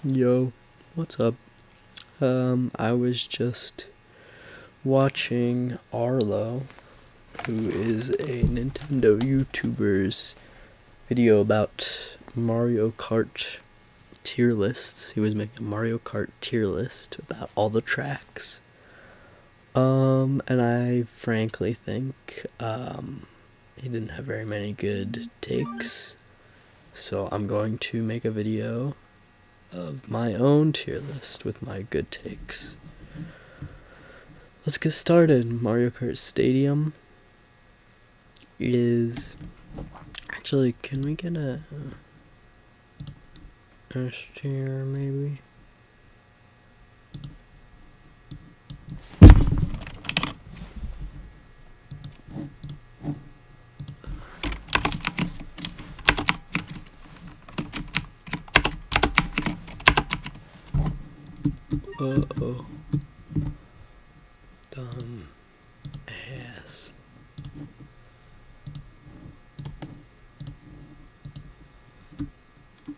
Yo, what's up? I was just watching Arlo, who is a Nintendo YouTuber's video about Mario Kart tier lists. He was making a Mario Kart tier list about all the tracks. And I frankly think, he didn't have very many good takes. So I'm going to make a video of my own tier list with my good takes. Let's get started. Mario Kart Stadium is actually, can we get a tier maybe? Uh-oh. Dumb ass.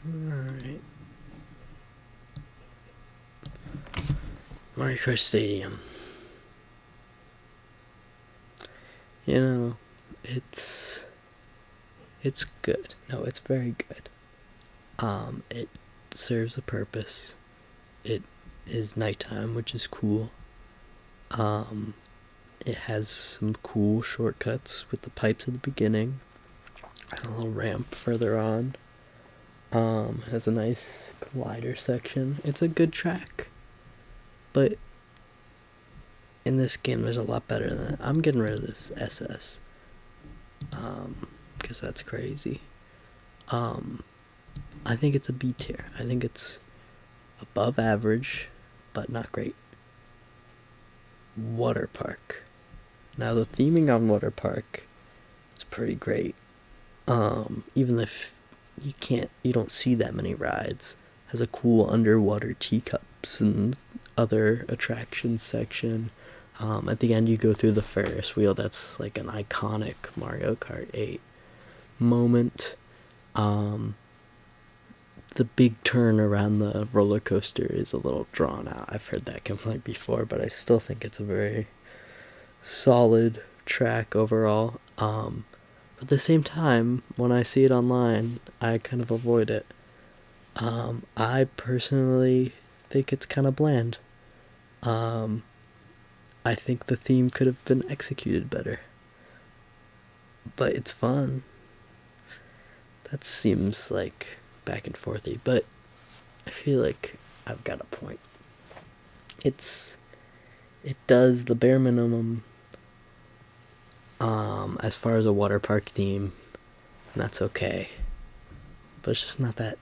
Alright. Mario Kart Stadium. You know, it's good. No, it's very good. It serves a purpose. It is nighttime, which is cool. It has some cool shortcuts with the pipes at the beginning and a little ramp further on. Has a nice collider section. It's a good track, but in this game there's a lot better than that. I'm getting rid of this SS, because that's crazy. I think it's a B tier. I think it's above average, but not great. Water Park. Now the theming on Water Park is pretty great. Even if you don't see that many rides. Has a cool underwater teacups and other attractions section. At the end you go through the Ferris wheel. That's like an iconic Mario Kart 8 moment. The big turn around the roller coaster is a little drawn out. I've heard that complaint before, but I still think it's a very solid track overall. But at the same time, when I see it online, I kind of avoid it. I personally think it's kind of bland. I think the theme could have been executed better. But it's fun. That seems like back and forthy, but I feel like I've got a point. It does the bare minimum as far as a water park theme, and that's okay. But it's just not that.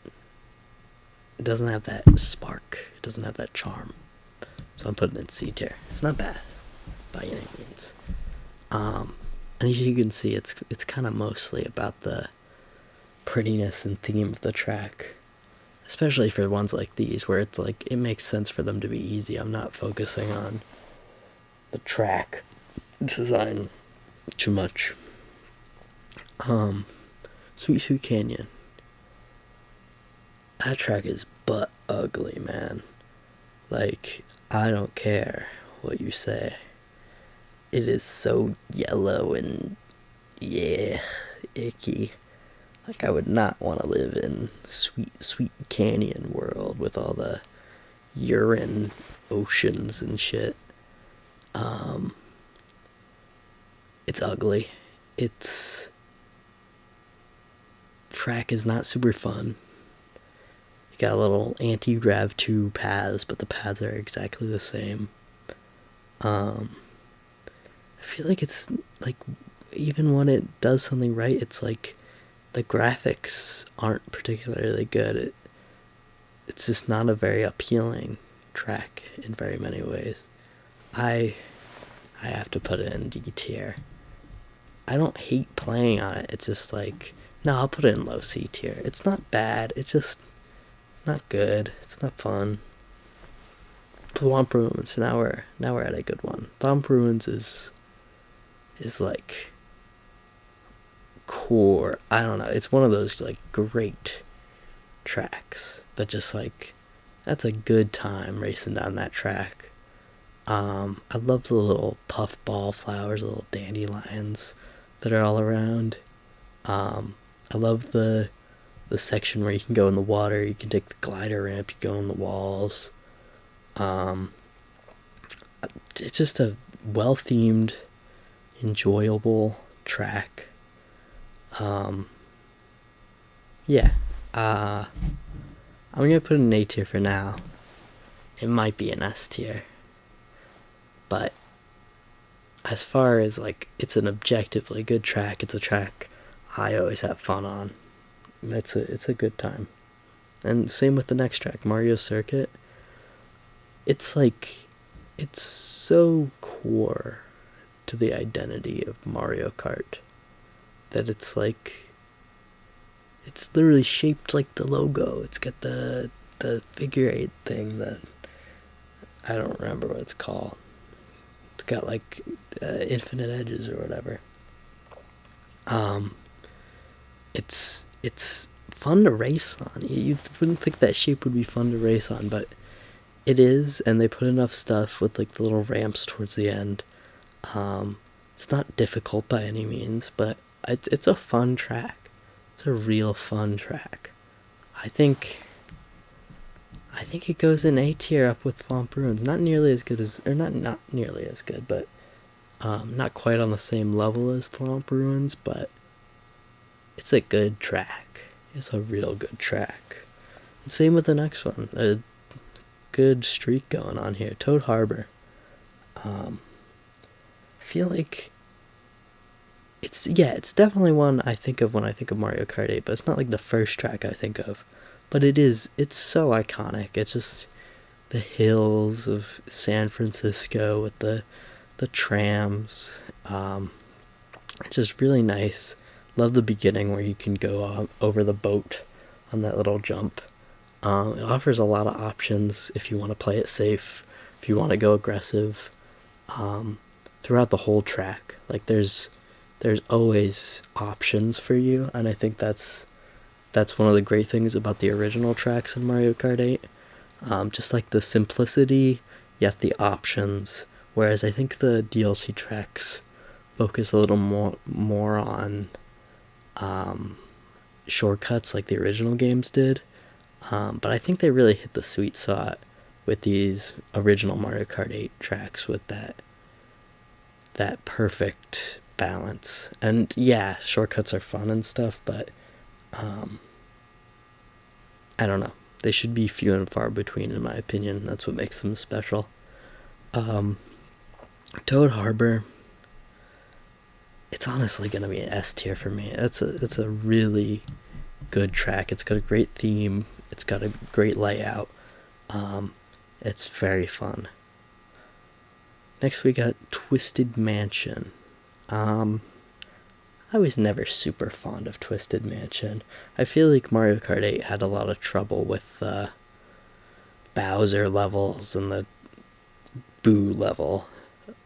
It doesn't have that spark. It doesn't have that charm. So I'm putting it in C tier. It's not bad by any means. And as you can see, it's kind of mostly about the prettiness and theme of the track, especially for ones like these where it's like it makes sense for them to be easy. I'm not focusing on the track design too much. Sweet Canyon, that track is butt ugly, man. Like, I don't care what you say, it is so yellow and icky. Like, I would not want to live in Sweet Canyon world with all the urine oceans and shit. It's ugly. Track is not super fun. You got a little anti-grav 2 paths, but the paths are exactly the same. I feel like it's like, even when it does something right, it's like the graphics aren't particularly good. It's just not a very appealing track in very many ways. I have to put it in D tier. I don't hate playing on it. It's just like, no, I'll put it in low C tier. It's not bad. It's just not good. It's not fun. Thwomp Ruins. Now we're at a good one. Thwomp Ruins is like core. I don't know. It's one of those like great tracks that just like that's a good time racing down that track. I love the little puffball flowers, little dandelions that are all around. I love the section where you can go in the water, you can take the glider ramp, you go in the walls. Um, it's just a well themed, enjoyable track. Um, yeah. I'm gonna put an A tier for now. It might be an S tier, but as far as like it's an objectively good track, it's a track I always have fun on. It's a good time. And same with the next track, Mario Circuit. It's like it's so core to the identity of Mario Kart that it's literally shaped like the logo. It's got the figure eight thing that I don't remember what it's called. It's got like infinite edges or whatever. Um, it's fun to race on. You wouldn't think that shape would be fun to race on, but it is, and they put enough stuff with like the little ramps towards the end. It's not difficult by any means, but it's a fun track. It's a real fun track. I think it goes in A tier up with Swamp Ruins. Not nearly as good as, or not nearly as good, but not quite on the same level as Swamp Ruins, but it's a good track. It's a real good track. And same with the next one. A good streak going on here. Toad Harbor. I feel like it's definitely one I think of when I think of Mario Kart 8, but it's not like the first track I think of. But it's so iconic. It's just the hills of San Francisco with the trams. It's just really nice. Love the beginning where you can go over the boat on that little jump. It offers a lot of options if you want to play it safe, if you want to go aggressive. Throughout the whole track, like there's always options for you, and I think that's one of the great things about the original tracks in Mario Kart 8. Just like the simplicity, yet the options. Whereas I think the DLC tracks focus a little more on shortcuts like the original games did. But I think they really hit the sweet spot with these original Mario Kart 8 tracks with that perfect balance. And yeah, shortcuts are fun and stuff, but I don't know. They should be few and far between, in my opinion. That's what makes them special. Toad Harbor, it's honestly gonna be an S tier for me. It's a really good track. It's got a great theme. It's got a great layout. It's very fun. Next we got Twisted Mansion. I was never super fond of Twisted Mansion. I feel like Mario Kart 8 had a lot of trouble with the Bowser levels and the Boo level,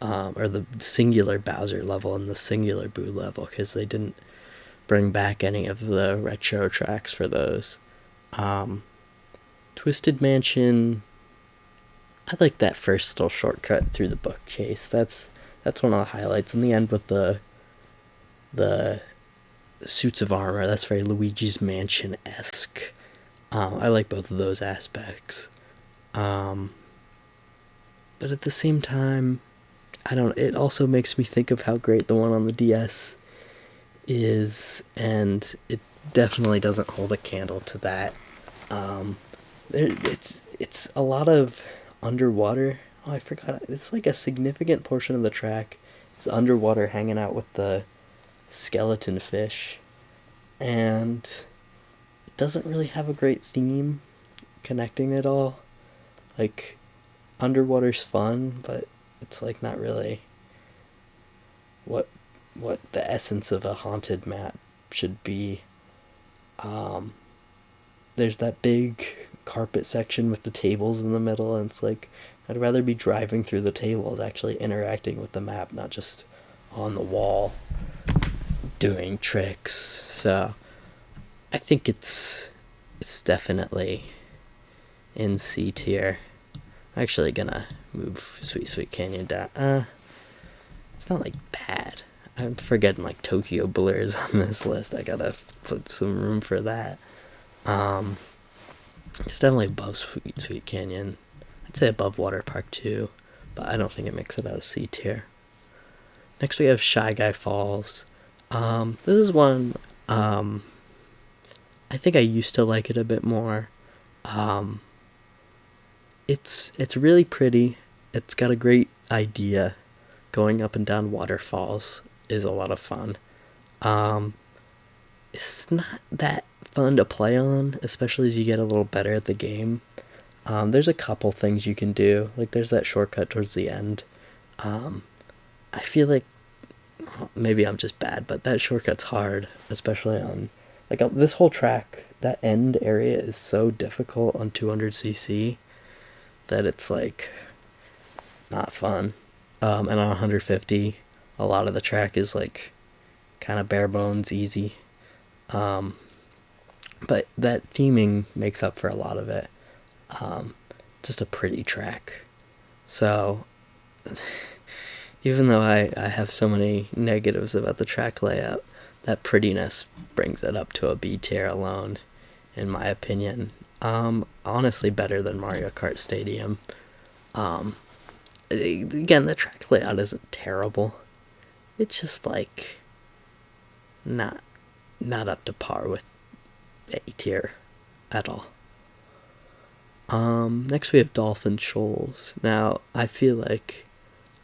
or the singular Bowser level and the singular Boo level, because they didn't bring back any of the retro tracks for those. Twisted Mansion, I like that first little shortcut through the bookcase. That's one of the highlights. In the end with the suits of armor, that's very Luigi's Mansion-esque. I like both of those aspects. But at the same time, it also makes me think of how great the one on the DS is, and it definitely doesn't hold a candle to that. It's a lot of underwater. Oh, I forgot. It's like a significant portion of the track is underwater hanging out with the skeleton fish, and it doesn't really have a great theme connecting it all. Like, underwater's fun, but it's like not really what the essence of a haunted map should be. There's that big carpet section with the tables in the middle, and it's like I'd rather be driving through the tables, actually interacting with the map, not just on the wall doing tricks. So I think it's definitely in C tier. I'm actually gonna move Sweet Sweet Canyon down. It's not like bad. I'm forgetting like Tokyo Blurs on this list. I gotta put some room for that. It's definitely above Sweet Sweet Canyon. I'd say above Water Park too, but I don't think it makes it out of C tier. Next we have Shy Guy Falls. This is one, I think I used to like it a bit more. It's really pretty. It's got a great idea. Going up and down waterfalls is a lot of fun. It's not that fun to play on, especially as you get a little better at the game. There's a couple things you can do. Like there's that shortcut towards the end. I feel like maybe I'm just bad, but that shortcut's hard, especially on like this whole track. That end area is so difficult on 200cc that it's like not fun. And on 150, a lot of the track is like kind of bare bones, easy. But that theming makes up for a lot of it. Just a pretty track. So even though I have so many negatives about the track layout, that prettiness brings it up to a B tier alone, in my opinion. Honestly better than Mario Kart Stadium. Again, the track layout isn't terrible. It's just like not up to par with A tier at all. Next we have Dolphin Shoals. Now, I feel like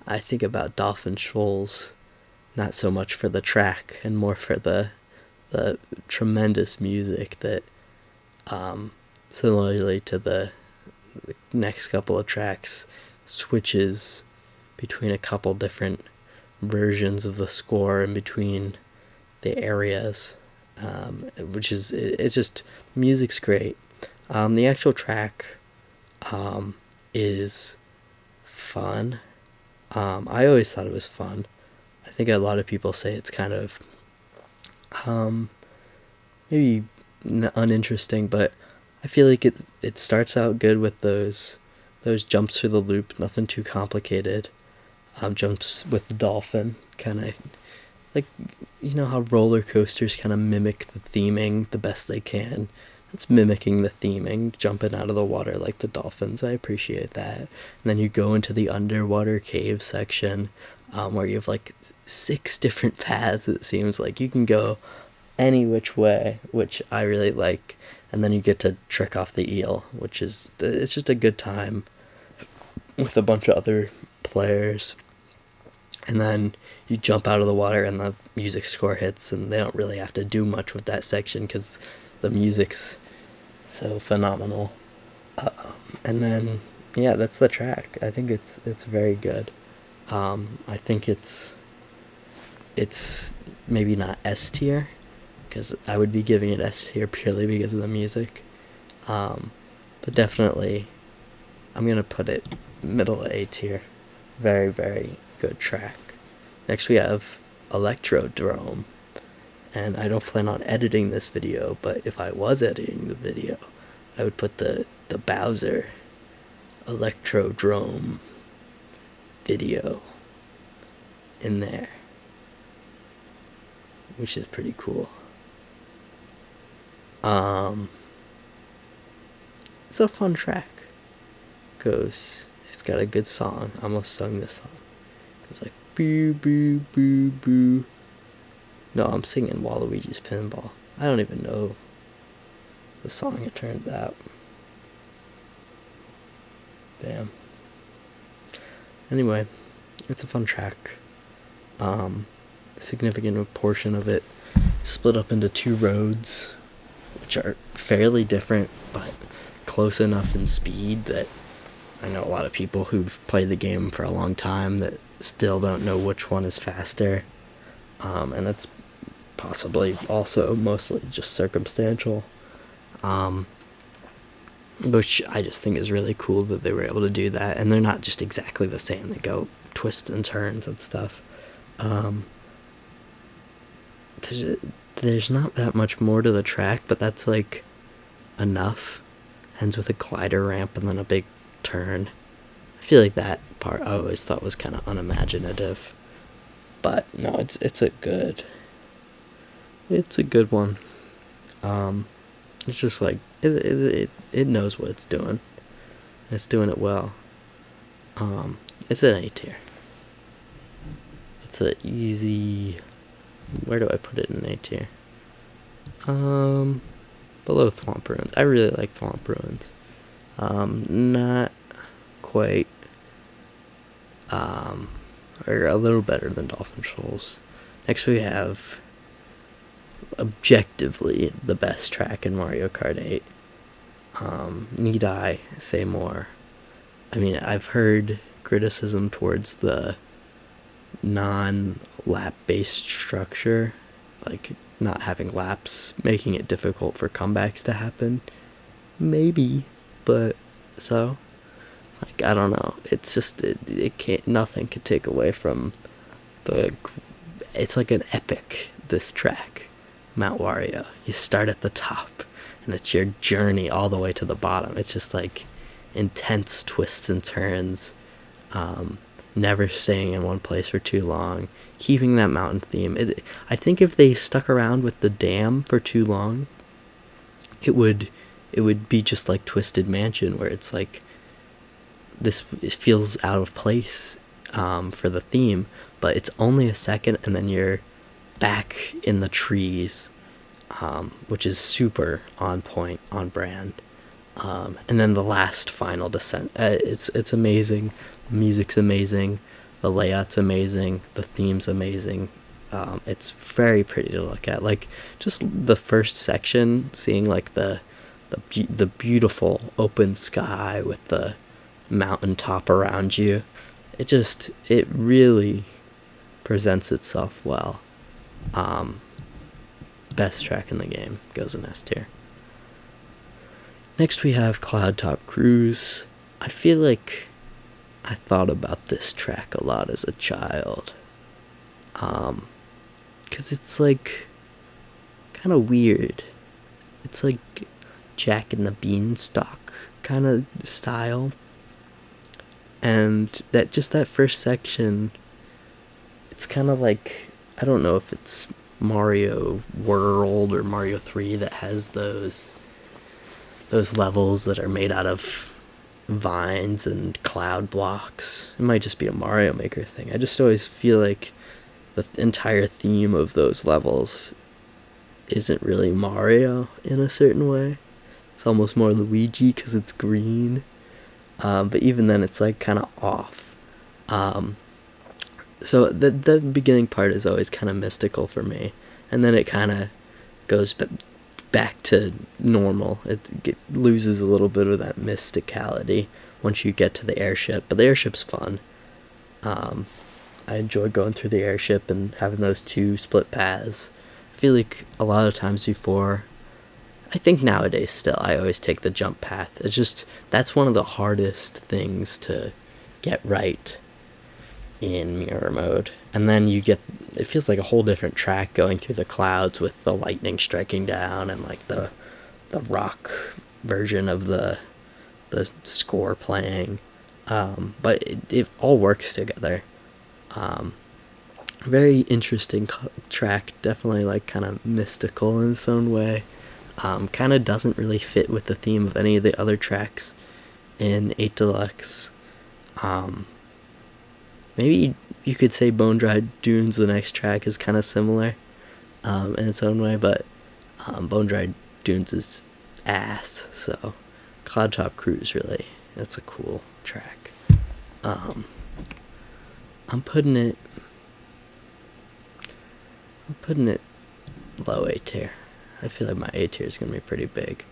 I think about Dolphin Shoals not so much for the track and more for the tremendous music that, similarly to the next couple of tracks, switches between a couple different versions of the score in between the areas, which is, it's just, music's great. The actual track is fun. I always thought it was fun. I think a lot of people say it's kind of maybe uninteresting, but I feel like it starts out good with those jumps through the loop, nothing too complicated. Jumps with the dolphin, kind of like, you know how roller coasters kind of mimic the theming the best they can. It's mimicking the theming, jumping out of the water like the dolphins. I appreciate that. And then you go into the underwater cave section, where you have like 6 different paths. It seems like you can go any which way, which I really like. And then you get to trick off the eel, which is, it's just a good time with a bunch of other players. And then you jump out of the water and the music score hits, and they don't really have to do much with that section because the music's so phenomenal. And then, yeah, that's the track. I think it's very good. I think it's maybe not S tier, because I would be giving it S tier purely because of the music. But definitely, I'm going to put it middle A tier. Very, very good track. Next we have Electrodrome. And I don't plan on editing this video, but if I was editing the video, I would put the Bowser Electrodrome video in there, which is pretty cool. It's a fun track. It's got a good song. I almost sung this song. It's like boo boo boo boo. No, I'm singing Waluigi's Pinball. I don't even know the song, it turns out. Damn. Anyway, it's a fun track. A significant portion of it split up into 2 roads, which are fairly different, but close enough in speed that I know a lot of people who've played the game for a long time that still don't know which one is faster. And it's possibly also mostly just circumstantial, which I just think is really cool that they were able to do that, and they're not just exactly the same. They go twists and turns and stuff. There's not that much more to the track, but that's like enough. ends with a glider ramp and then a big turn. I feel like that part I always thought was kind of unimaginative, but no, it's a good one. It's just like it knows what it's doing. It's doing it well. It's an A tier. It's a easy. Where do I put it in A tier? Below Thwomp Ruins. I really like Thwomp Ruins. Not quite. Or a little better than Dolphin Shoals. Next we have objectively the best track in Mario Kart 8. Need I say more? I mean, I've heard criticism towards the non-lap based structure, like not having laps, making it difficult for comebacks to happen. Maybe, but so, like, I don't know. It's just it can't. Nothing could take away from the. It's like an epic. This track, Mount Wario. You start at the top, and it's your journey all the way to the bottom. It's just like intense twists and turns. Never staying in one place for too long. Keeping that mountain theme. I think if they stuck around with the dam for too long, it would be just like Twisted Mansion, where it's like it feels out of place for the theme, but it's only a second and then you're back in the trees, which is super on point, on brand. And then the last final descent, it's amazing. The music's amazing, the layout's amazing, the theme's amazing. It's very pretty to look at. Like, just the first section, seeing like the beautiful open sky with the mountaintop around you, it really presents itself well. Best track in the game, goes in S tier. Next we have Cloud Top Cruise. I feel like I thought about this track a lot as a child. 'Cause it's like kind of weird. It's like Jack and the Beanstalk kind of style. And that first section, it's kind of like, I don't know if it's Mario World or Mario 3 that has those levels that are made out of vines and cloud blocks. It might just be a Mario Maker thing. I just always feel like the entire theme of those levels isn't really Mario in a certain way. It's almost more Luigi because it's green. But even then, it's like kind of off. So the beginning part is always kind of mystical for me, and then it kind of goes back to normal. It loses a little bit of that mysticality once you get to the airship, but the airship's fun. I enjoy going through the airship and having those two split paths. I feel like a lot of times before, I think nowadays still, I always take the jump path. It's just, that's one of the hardest things to get right in mirror mode. And then it feels like a whole different track going through the clouds with the lightning striking down and like the rock version of the score playing. But it all works together. Very interesting track, definitely like kind of mystical in its own way. Kind of doesn't really fit with the theme of any of the other tracks in 8 Deluxe. Maybe you could say Bone Dry Dunes, the next track, is kind of similar in its own way, but Bone Dry Dunes is ass, so Cloud Top Cruise, really, that's a cool track. I'm putting it low A tier. I feel like my A tier is going to be pretty big.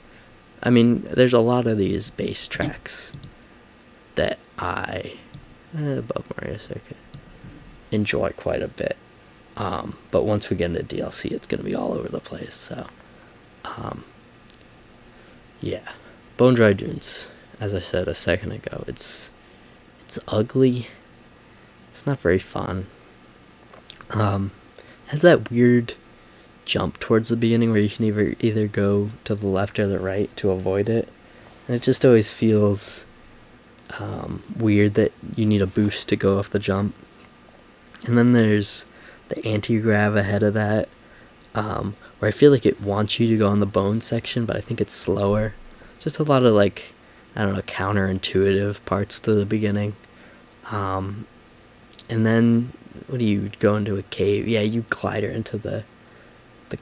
I mean, there's a lot of these bass tracks that I, above Mario Circuit, enjoy quite a bit. But once we get into DLC, it's going to be all over the place, so, yeah. Bone Dry Dunes, as I said a second ago, it's ugly. It's not very fun. Has that weird jump towards the beginning where you can either go to the left or the right to avoid it. And it just always feels weird that you need a boost to go off the jump. And then there's the anti-grav ahead of that, where I feel like it wants you to go on the bone section, but I think it's slower. Just a lot of like, I don't know, counterintuitive parts to the beginning. And then, what do you go into a cave? Yeah, you glider into the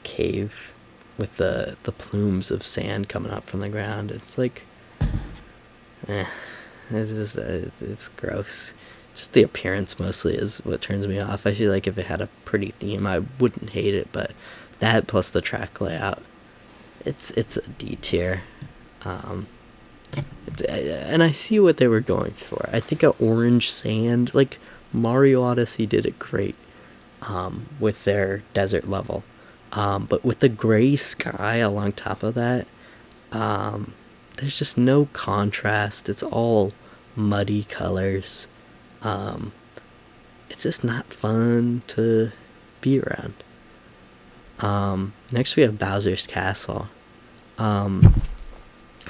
cave with the plumes of sand coming up from the ground. It's like, it's just it's gross. Just the appearance mostly is what turns me off. I feel like if it had a pretty theme, I wouldn't hate it, but that plus the track layout, it's a D tier. And I see what they were going for. I think a orange sand, like Mario Odyssey did it great with their desert level. But with the gray sky along top of that, there's just no contrast. It's all muddy colors. It's just not fun to be around. Next we have Bowser's Castle. I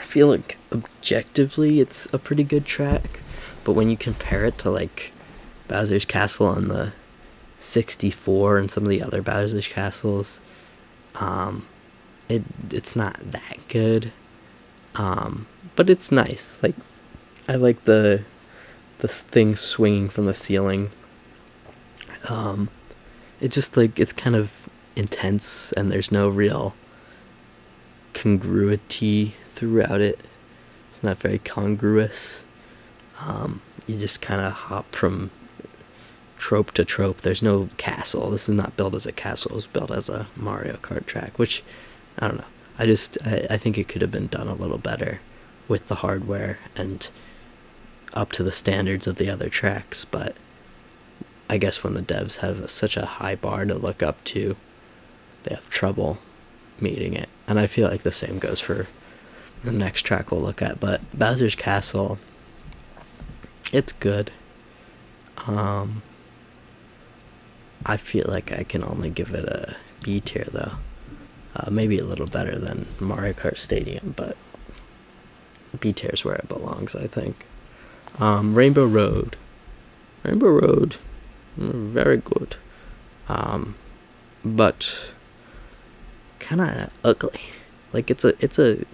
feel like objectively it's a pretty good track, but when you compare it to like Bowser's Castle on the 64 and some of the other Bowser's Castles, it's not that good. But it's nice. Like, I like the thing swinging from the ceiling. It just like, it's kind of intense and there's no real congruity throughout it. It's not very congruous. You just kind of hop from trope to trope. There's no castle. This is not built as a castle. It was built as a Mario Kart track, which, I don't know. I think it could have been done a little better with the hardware and up to the standards of the other tracks, but I guess when the devs have such a high bar to look up to, they have trouble meeting it. And I feel like the same goes for the next track we'll look at, but Bowser's Castle, it's good. I feel like I can only give it a B tier though. Maybe a little better than Mario Kart Stadium, but B tier is where it belongs, I think. Rainbow Road. Rainbow Road, very good. But kind of ugly. Like, it's a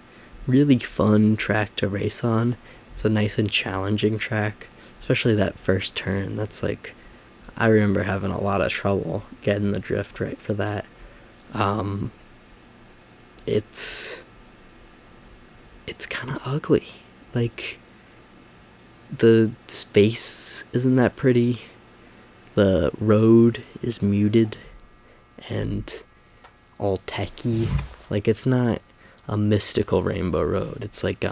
really fun track to race on. It's a nice and challenging track, especially that first turn. That's like, I remember having a lot of trouble getting the drift right for that. It's kind of ugly. Like, the space isn't that pretty. The road is muted and all techy. Like, it's not a mystical Rainbow Road. It's like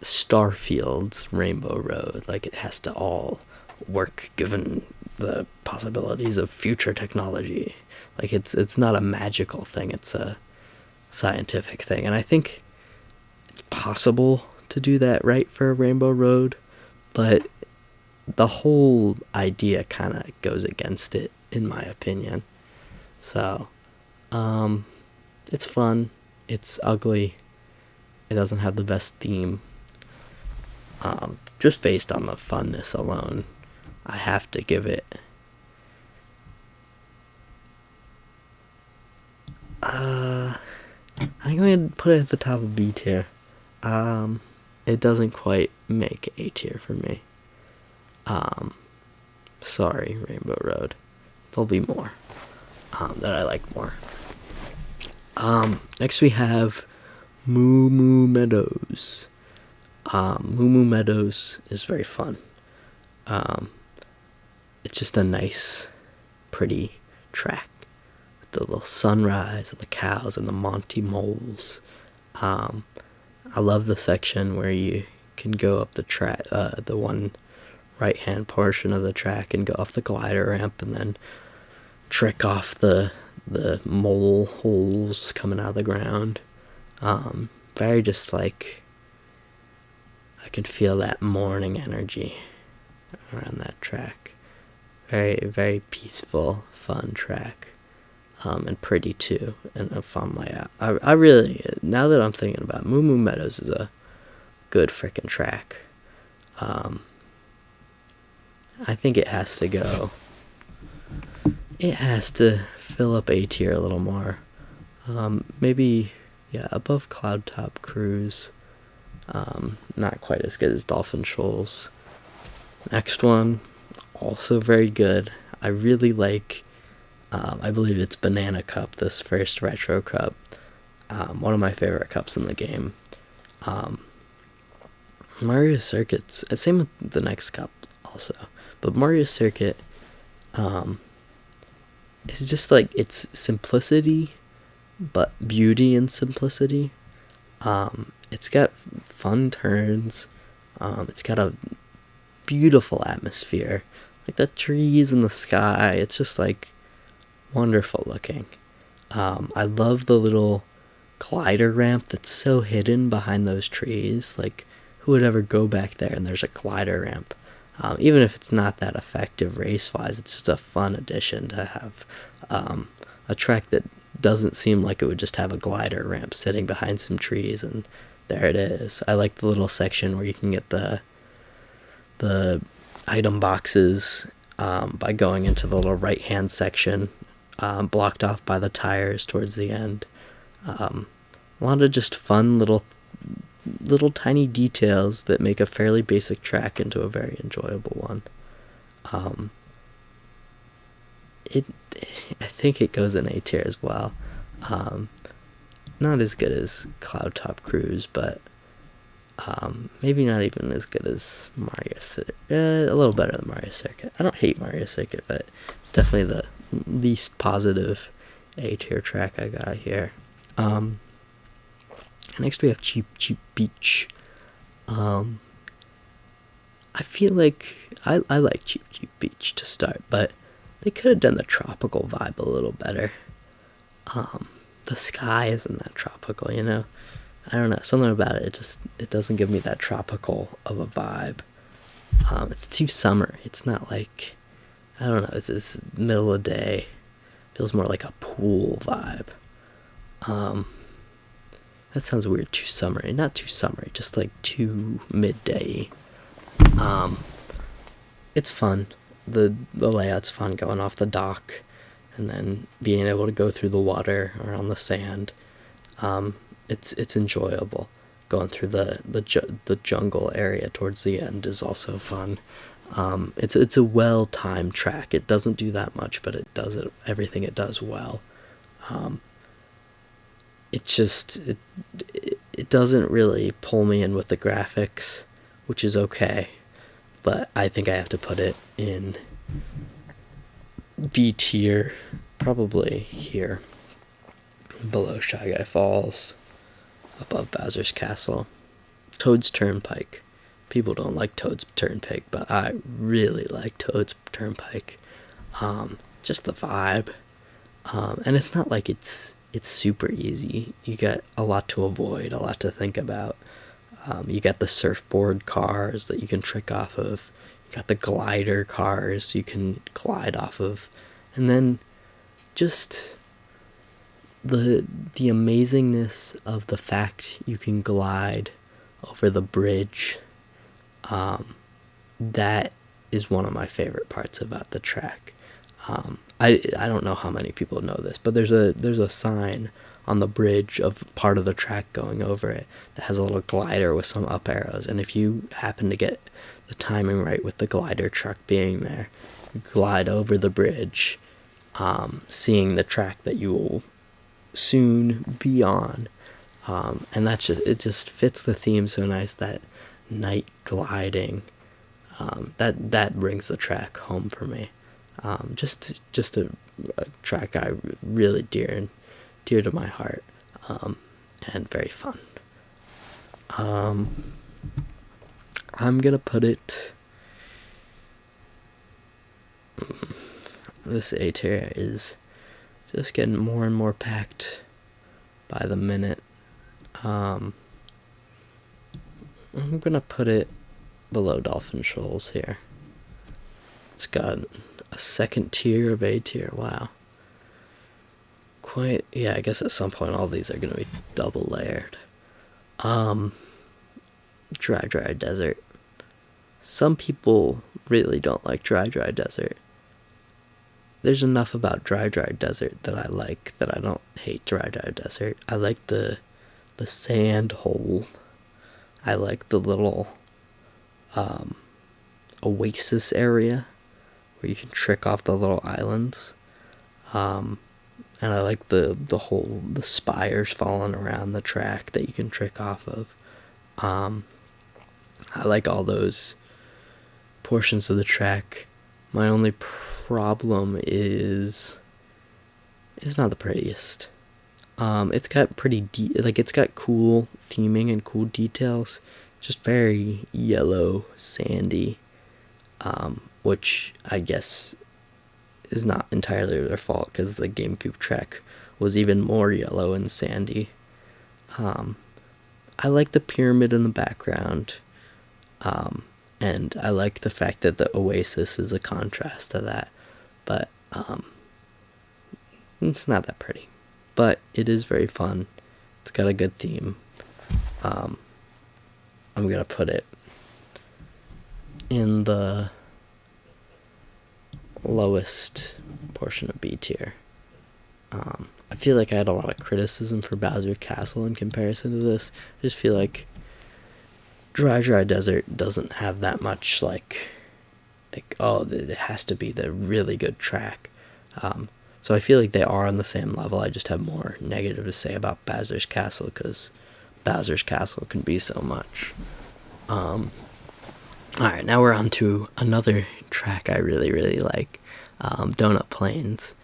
Starfield's Rainbow Road. Like, it has to all work given the possibilities of future technology. Like, it's not a magical thing. It's a scientific thing. And I think it's possible to do that right for a Rainbow Road, but the whole idea kind of goes against it, in my opinion. So, it's fun. It's ugly. It doesn't have the best theme. Just based on the funness alone, I have to give it I'm going to put it at the top of B tier. It doesn't quite make A tier for me. Sorry, Rainbow Road. There'll be more that I like more. Next we have Moo Moo Meadows. Moo Moo Meadows is very fun. It's just a nice, pretty track with the little sunrise and the cows and the Monty moles. I love the section where you can go up the one right-hand portion of the track and go off the glider ramp and then trick off the mole holes coming out of the ground. Very just like, I can feel that morning energy around that track. Very, very peaceful, fun track. and pretty too, and a fun layout. I really, now that I'm thinking about it, Moo Moo Meadows is a good freaking track. I think it has to go. It has to fill up A tier a little more. Maybe, yeah, above Cloud Top Cruise. Not quite as good as Dolphin Shoals. Next one, also very good. I really like, I believe it's Banana Cup, this first retro cup. One of my favorite cups in the game. Mario Circuit's, same with the next cup also. But Mario Circuit, it's just like, it's simplicity, but beauty in simplicity. It's got fun turns. It's got a beautiful atmosphere. Like the trees and the sky. It's just like wonderful looking. I love the little glider ramp that's so hidden behind those trees. Like, who would ever go back there and there's a glider ramp? Even if it's not that effective race-wise, it's just a fun addition to have a track that doesn't seem like it would just have a glider ramp sitting behind some trees, and there it is. I like the little section where you can get the item boxes by going into the little right-hand section, blocked off by the tires towards the end. A lot of just fun little tiny details that make a fairly basic track into a very enjoyable one. I think it goes in A tier as well. Not as good as Cloud Top Cruise, but maybe not even as good as Mario Circuit. A little better than Mario Circuit. I don't hate Mario Circuit, but it's definitely the least positive A tier track I got here. Next we have Cheep Cheep Beach. I feel like I like Cheep Cheep Beach to start, but they could have done the tropical vibe a little better. The sky isn't that tropical, you know? I don't know, something about it doesn't give me that tropical of a vibe. It's too summer. It's not like, I don't know, it's middle of the day. Feels more like a pool vibe. That sounds weird, too summery. Not too summery, just like too midday. It's fun. The layout's fun, going off the dock and then being able to go through the water or on the sand. It's enjoyable. Going through the jungle area towards the end is also fun. It's a well-timed track. It doesn't do that much, but it does everything it does well. It doesn't really pull me in with the graphics, which is okay, but I think I have to put it in B tier, probably here, below Shy Guy Falls, above Bowser's Castle. Toad's Turnpike. People don't like Toad's Turnpike, but I really like Toad's Turnpike. Just the vibe, and it's not like it's super easy. You got a lot to avoid, a lot to think about. You got the surfboard cars that you can trick off of. You got the glider cars you can glide off of. And then just the amazingness of the fact you can glide over the bridge. That is one of my favorite parts about the track. I don't know how many people know this, but there's a sign on the bridge of part of the track going over it that has a little glider with some up arrows, and if you happen to get the timing right with the glider truck being there, you glide over the bridge, seeing the track that you will soon be on, and it just fits the theme so nice, that night gliding. That brings the track home for me. Just a track I really dear to my heart, and very fun. I'm gonna put it. This A tier is just getting more and more packed by the minute. I'm gonna put it below Dolphin Shoals here. It's got a second tier of A tier. Wow. point, yeah, I guess at some point all these are going to be double layered. Um, dry desert. Some people really don't like dry desert. There's enough about dry desert that I like that I don't hate dry desert. I like the sand hole. I like the little oasis area where you can trick off the little islands. And I like the spires falling around the track that you can trick off of. I like all those portions of the track. My only problem is it's not the prettiest. It's got it's got cool theming and cool details. Just very yellow, sandy, which I guess is not entirely their fault because the GameCube track was even more yellow and sandy. I like the pyramid in the background, and I like the fact that the oasis is a contrast to that, but it's not that pretty. But it is very fun. It's got a good theme. I'm gonna put it in the lowest portion of B tier. I feel like I had a lot of criticism for Bowser Castle in comparison to this. I just feel like Dry Desert doesn't have that much like oh, it has to be the really good track. So I feel like they are on the same level. I just have more negative to say about Bowser's Castle because Bowser's Castle can be so much. Alright, now we're on to another track I really, really like, Donut Plains.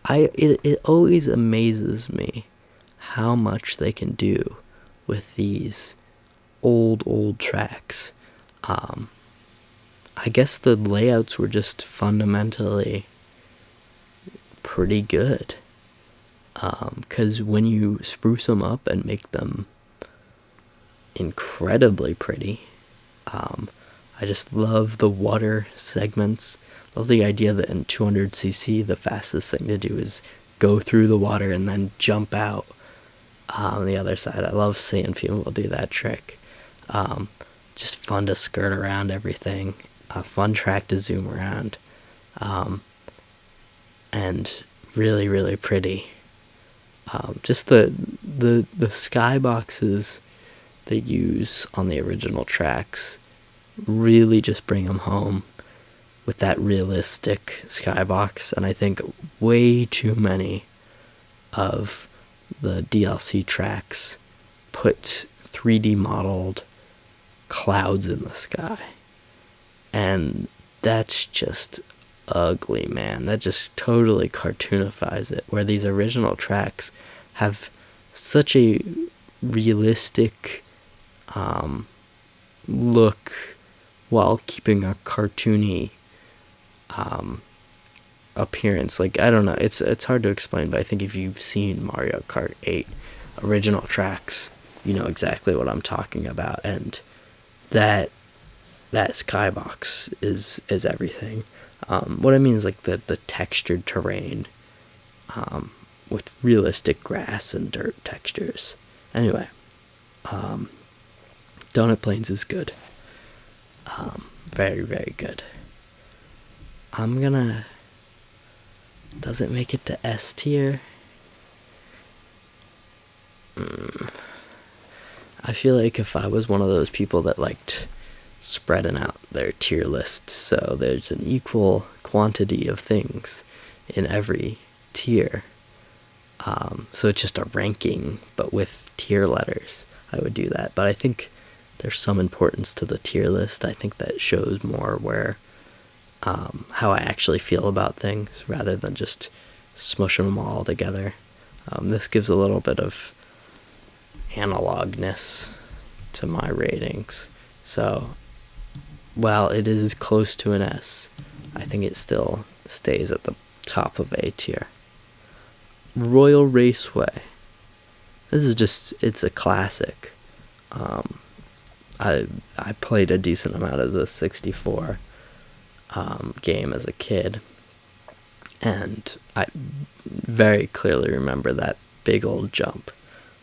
It always amazes me how much they can do with these old tracks. I guess the layouts were just fundamentally pretty good. Because when you spruce them up and make them incredibly pretty, I just love the water segments. Love the idea that in 200cc the fastest thing to do is go through the water and then jump out on the other side. I love seeing people do that trick. Just fun to skirt around everything. A fun track to zoom around. And really, really pretty. Just the skyboxes they use on the original tracks really just bring them home with that realistic skybox. And I think way too many of the DLC tracks put 3D modeled clouds in the sky. And that's just ugly, man. That just totally cartoonifies it. Where these original tracks have such a realistic look while keeping a cartoony appearance. Like, I don't know, it's hard to explain, but I think if you've seen Mario Kart 8 original tracks, you know exactly what I'm talking about. And that skybox is everything. What I mean is like the textured terrain with realistic grass and dirt textures. Anyway, Donut Plains is good. Very, very good. Does it make it to S tier? I feel like if I was one of those people that liked spreading out their tier lists so there's an equal quantity of things in every tier, so it's just a ranking but with tier letters, I would do that. But I think there's some importance to the tier list. I think that shows more where how I actually feel about things rather than just smushing them all together. This gives a little bit of analogness to my ratings. So while it is close to an S, I think it still stays at the top of A tier. Royal Raceway. This is just, it's a classic. I played a decent amount of the 64 game as a kid. And I very clearly remember that big old jump.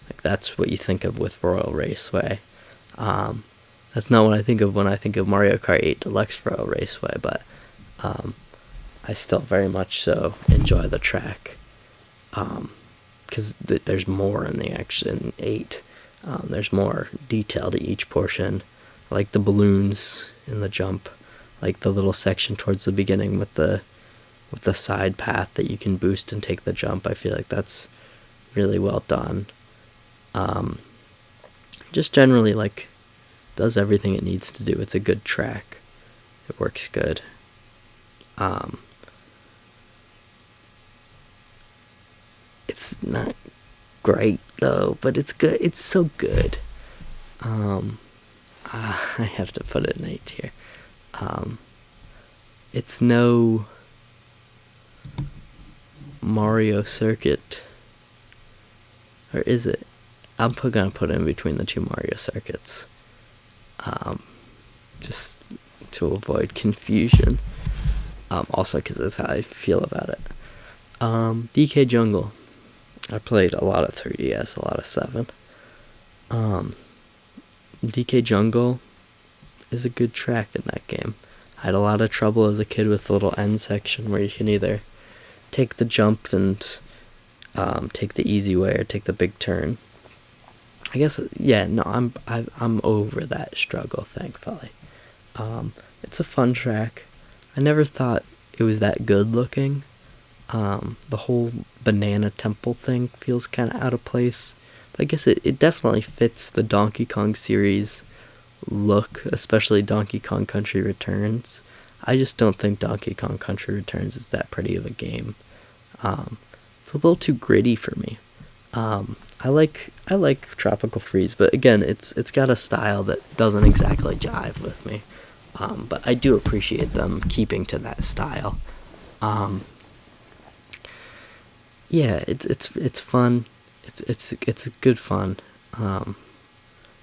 Like, that's what you think of with Royal Raceway. That's not what I think of when I think of Mario Kart 8 Deluxe Royal Raceway, but I still very much so enjoy the track. Because there's more in the action 8. There's more detail to each portion. I like the balloons in the jump, like the little section towards the beginning with the side path that you can boost and take the jump. I feel like that's really well done. Just generally, like, does everything it needs to do. It's a good track. It works good. It's not great though, but it's good. It's so good. I have to put it in A tier. It's no Mario Circuit, or is it? I'm gonna put it in between the two Mario circuits, just to avoid confusion. Also, because that's how I feel about it. DK Jungle. I played a lot of 3DS, a lot of 7. DK Jungle is a good track in that game. I had a lot of trouble as a kid with the little end section where you can either take the jump and take the easy way or take the big turn. I guess, yeah, no, I'm over that struggle, thankfully. It's a fun track. I never thought it was that good looking. The whole banana temple thing feels kind of out of place. But I guess it definitely fits the Donkey Kong series look, especially Donkey Kong Country Returns. I just don't think Donkey Kong Country Returns is that pretty of a game. It's a little too gritty for me. I like Tropical Freeze, but again, it's got a style that doesn't exactly jive with me. But I do appreciate them keeping to that style. Yeah, it's fun. It's good fun.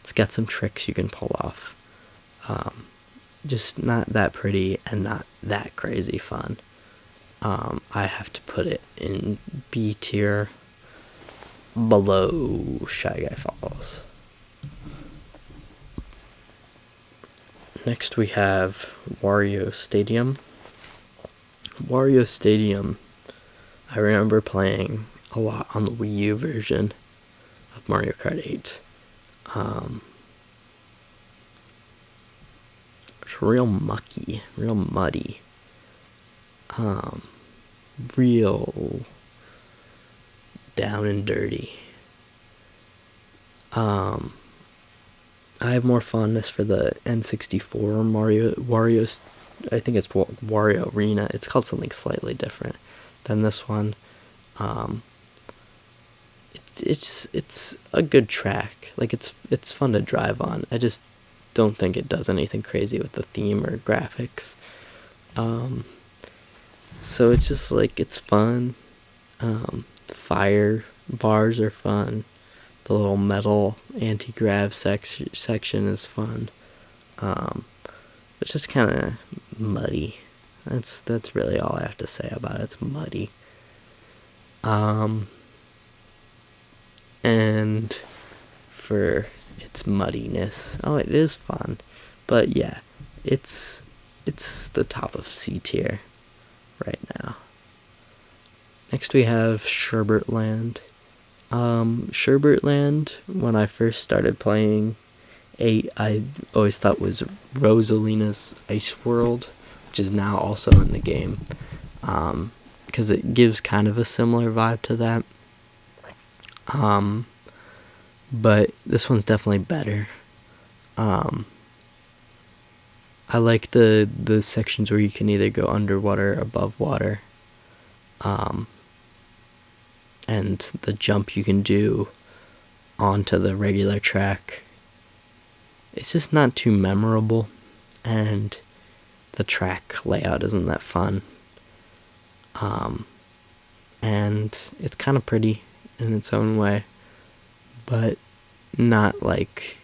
It's got some tricks you can pull off. Just not that pretty and not that crazy fun. I have to put it in B tier, below Shy Guy Falls. Next we have Wario Stadium. Wario Stadium, I remember playing a lot on the Wii U version of Mario Kart 8. It's real mucky, real muddy. Real down and dirty. I have more fondness for the N64 Wario. I think it's Wario Arena. It's called something slightly different than this one. It's a good track. Like, it's fun to drive on. I just don't think it does anything crazy with the theme or graphics. So it's just like, it's fun. Fire bars are fun. The little metal anti-grav section is fun. It's just kind of muddy. That's really all I have to say about it. It's muddy. And for its muddiness, it is fun. But yeah, it's the top of C tier right now. Next we have Sherbert Land. Sherbert Land, when I first started playing 8, I always thought was Rosalina's Ice World, which is now also in the game, because it gives kind of a similar vibe to that. But this one's definitely better. I like the sections where you can either go underwater or above water. And the jump you can do onto the regular track. It's just not too memorable, and the track layout isn't that fun. And it's kind of pretty in its own way, but not like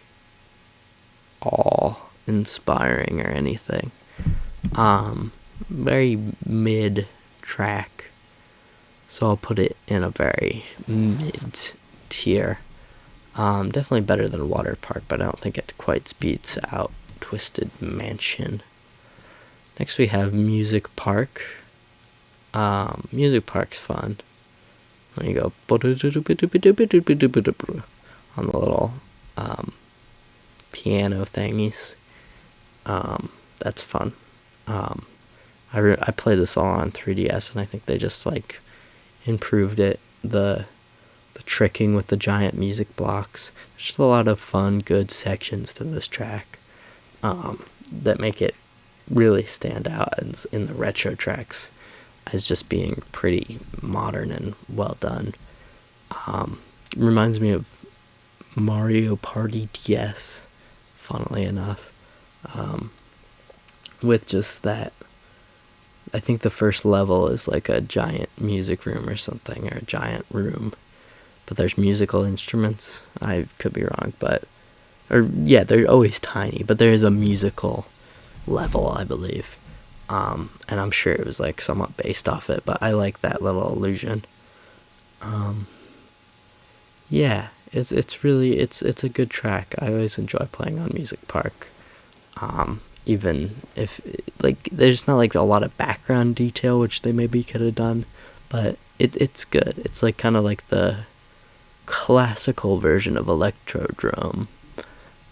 awe-inspiring or anything. Very mid track. so I'll put it in a very mid tier. Definitely better than Water Park, but I don't think it quite beats out Twisted Mansion. Next we have Music Park. Music Park's fun. When you go on the little piano thingies, that's fun. I played this all on 3DS, and I think they just like improved it. The tricking with the giant music blocks. There's just a lot of fun, good sections to this track that make it really stand out in the retro tracks as just being pretty modern and well done. Reminds me of Mario Party DS, funnily enough, with just that. I think the first level is like a giant music room or something, or a giant room, but there's musical instruments. I could be wrong, yeah, they're always tiny, but there is a musical level, I believe. And I'm sure it was like somewhat based off it, but I like that little illusion. Yeah, it's really it's a good track. I always enjoy playing on Music Park. Even if like there's not like a lot of background detail, which they maybe could have done, but it's good. It's like kind of like the classical version of Electrodrome,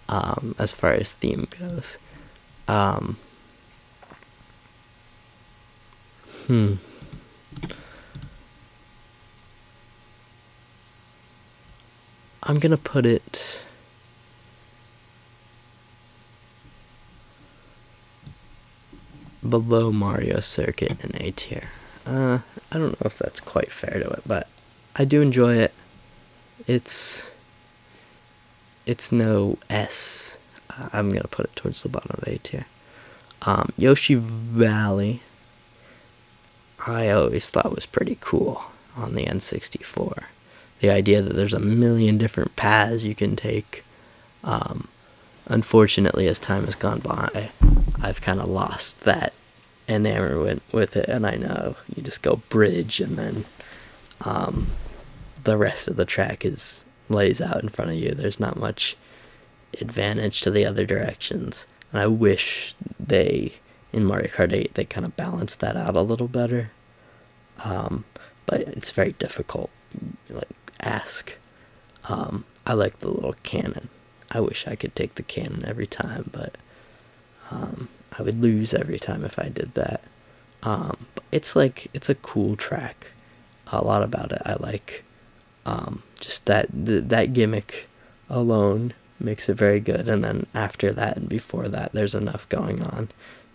as far as theme goes. I'm gonna put it below Mario Circuit in A tier. I don't know if that's quite fair to it, but I do enjoy it. It's no S. I'm gonna put it towards the bottom of A tier. Yoshi Valley, I always thought was pretty cool on the N64. The idea that there's a million different paths you can take. Unfortunately, as time has gone by, I've kind of lost that enamorment with it, and I know you just go bridge, and then the rest of the track lays out in front of you. There's not much advantage to the other directions, and I wish in Mario Kart 8 they kind of balanced that out a little better. But it's very difficult. Ask. I like the little cannon. I wish I could take the cannon every time, but I would lose every time if I did that. But it's a cool track. A lot about it I like. Just that gimmick alone makes it very good, and then after that and before that, there's enough going on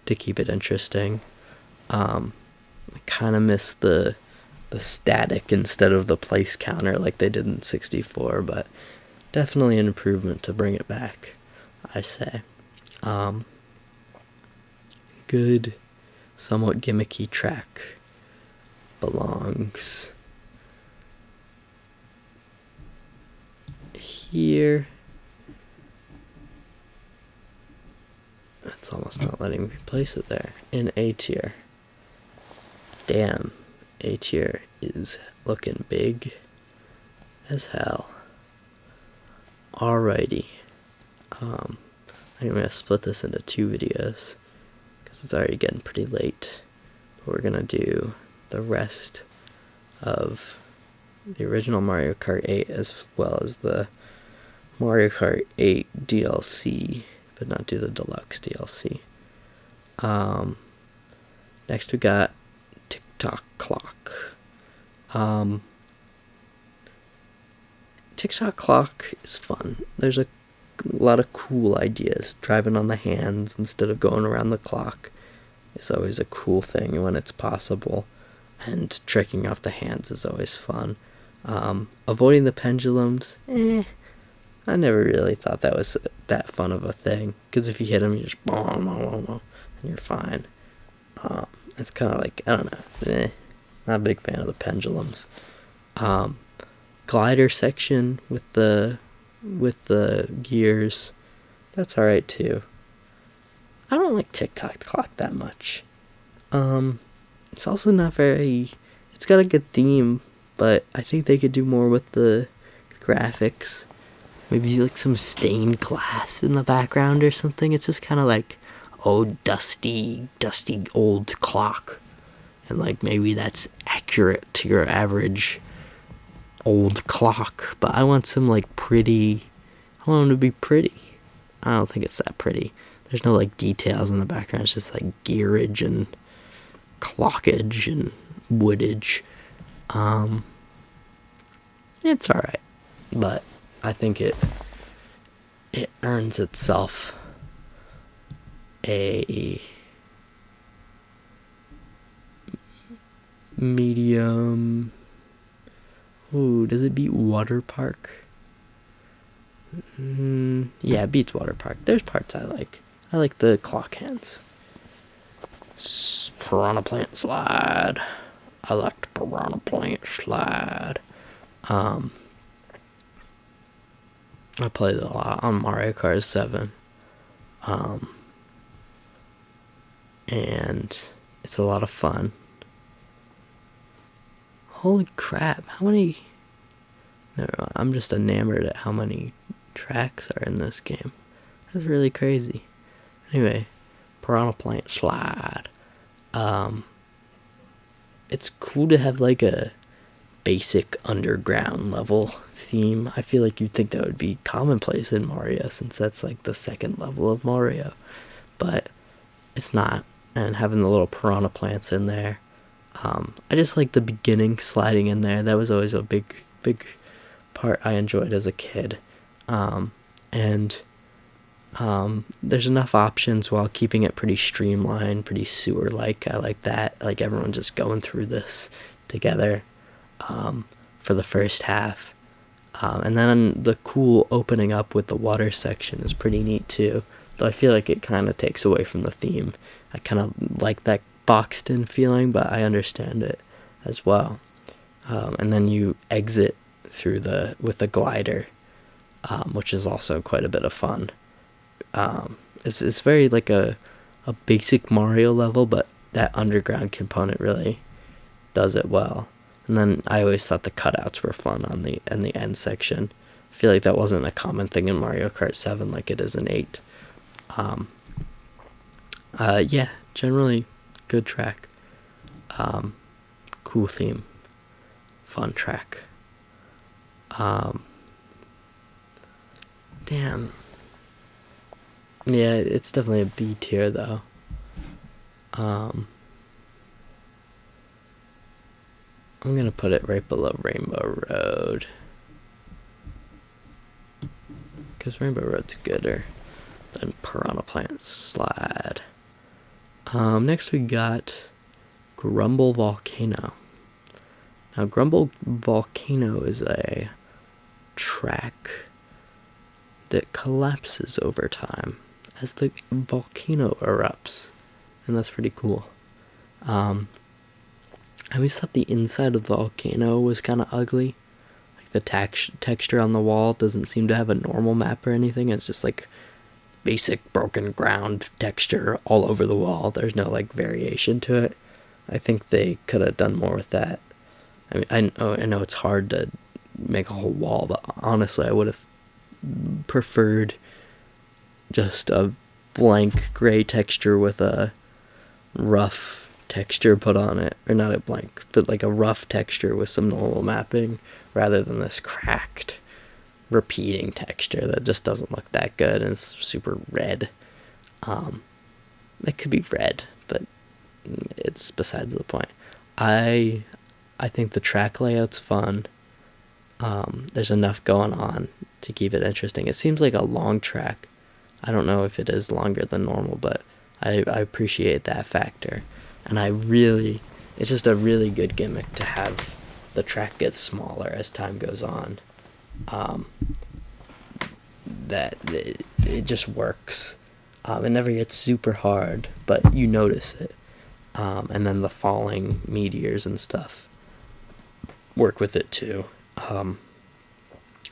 to keep it interesting. I kind of miss the static instead of the place counter like they did in 64, but definitely an improvement to bring it back, I say. Good, somewhat gimmicky track belongs here. It's almost not letting me place it there. In A tier. Damn, A tier is looking big as hell. Alrighty. I'm gonna split this into 2 videos because it's already getting pretty late. But we're gonna do the rest of the original Mario Kart 8 as well as the Mario Kart 8 DLC, but not do the deluxe DLC. Next we got TikTok Clock. TikTok Clock is fun. There's a lot of cool ideas. Driving on the hands instead of going around the clock is always a cool thing when it's possible, and tricking off the hands is always fun. Avoiding the pendulums, I never really thought that was that fun of a thing, because if you hit them, you just boom, boom, boom, boom, and you're fine. It's kind of like, I don't know, not a big fan of the pendulums. Glider section with the gears, that's alright too. I don't like TikTok Clock that much. It's also not very, it's got a good theme, but I think they could do more with the graphics. Maybe like some stained glass in the background or something. It's just kind of like, oh, dusty old clock. And like maybe that's accurate to your average old clock. But I want some like pretty, I want them to be pretty. I don't think it's that pretty. There's no like details in the background. It's just like gearage and clockage and woodage. It's alright. But I think it earns itself a medium. Ooh, does it beat Water Park? Yeah, it beats Water Park. There's parts I like. I like the clock hands. Piranha Plant Slide. I liked Piranha Plant Slide. I played it a lot on Mario Kart 7. And it's a lot of fun. Holy crap, how many... No, I'm just enamored at how many tracks are in this game. That's really crazy. Anyway, Piranha Plant Slide. It's cool to have like a basic underground level theme. I feel like you'd think that would be commonplace in Mario, since that's like the second level of Mario, but it's not. And having the little piranha plants in there, I just like the beginning sliding in there. That was always a big part I enjoyed as a kid. And there's enough options while keeping it pretty streamlined, pretty sewer-like. I like that, like everyone just going through this together for the first half. And then the cool opening up with the water section is pretty neat too, though I feel like it kind of takes away from the theme. I kind of like that boxed in feeling, but I understand it as well. And then you exit through with the glider, which is also quite a bit of fun. It's very like a basic Mario level, but that underground component really does it well. And then I always thought the cutouts were fun in the end section. I feel like that wasn't a common thing in Mario Kart 7 like it is in 8. Yeah, generally good track. Cool theme. Fun track. Damn. Yeah, it's definitely a B tier though. I'm gonna put it right below Rainbow Road, because Rainbow Road's gooder than Piranha Plant Slide. Next we got Grumble Volcano. Now Grumble Volcano is a track that collapses over time as the volcano erupts, and that's pretty cool. I always thought the inside of the volcano was kind of ugly. Like the texture on the wall doesn't seem to have a normal map or anything. It's just like basic broken ground texture all over the wall. There's no like variation to it. I think they could have done more with that. I mean, I know it's hard to make a whole wall, but honestly, I would have preferred just a blank gray texture with a rough texture put on it, or not a blank, but like a rough texture with some normal mapping, rather than this cracked repeating texture that just doesn't look that good and it's super red. It could be red, but it's besides the point. I think the track layout's fun. There's enough going on to keep it interesting. It seems like a long track. I don't know if it is longer than normal, but I appreciate that factor. And it's just a really good gimmick to have the track get smaller as time goes on. That it just works. It never gets super hard, but you notice it. And then the falling meteors and stuff work with it too. I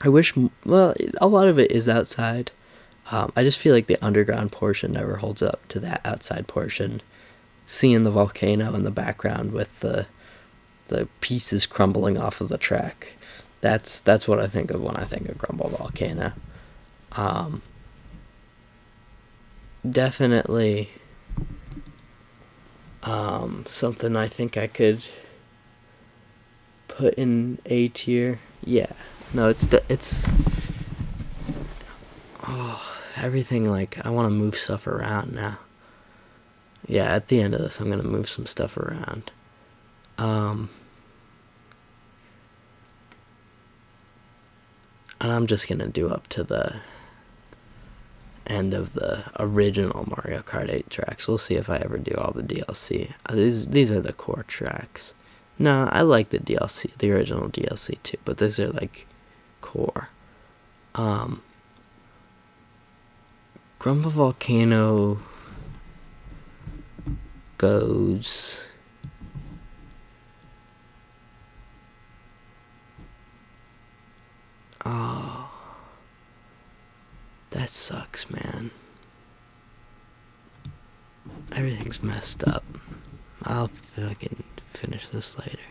wish, well, a lot of it is outside. I just feel like the underground portion never holds up to that outside portion. Seeing the volcano in the background with the the pieces crumbling off of the track. That's what I think of when I think of Grumble Volcano. Definitely something I think I could put in A tier. Yeah, no, it's everything. Like, I want to move stuff around now. Yeah, at the end of this, I'm gonna move some stuff around. And I'm just gonna do up to the end of the original Mario Kart 8 tracks. We'll see if I ever do all the DLC. These are the core tracks. No, I like the DLC, the original DLC too, but these are like core. Grumble Volcano goes... Oh, that sucks, man. Everything's messed up. I'll fucking finish this later.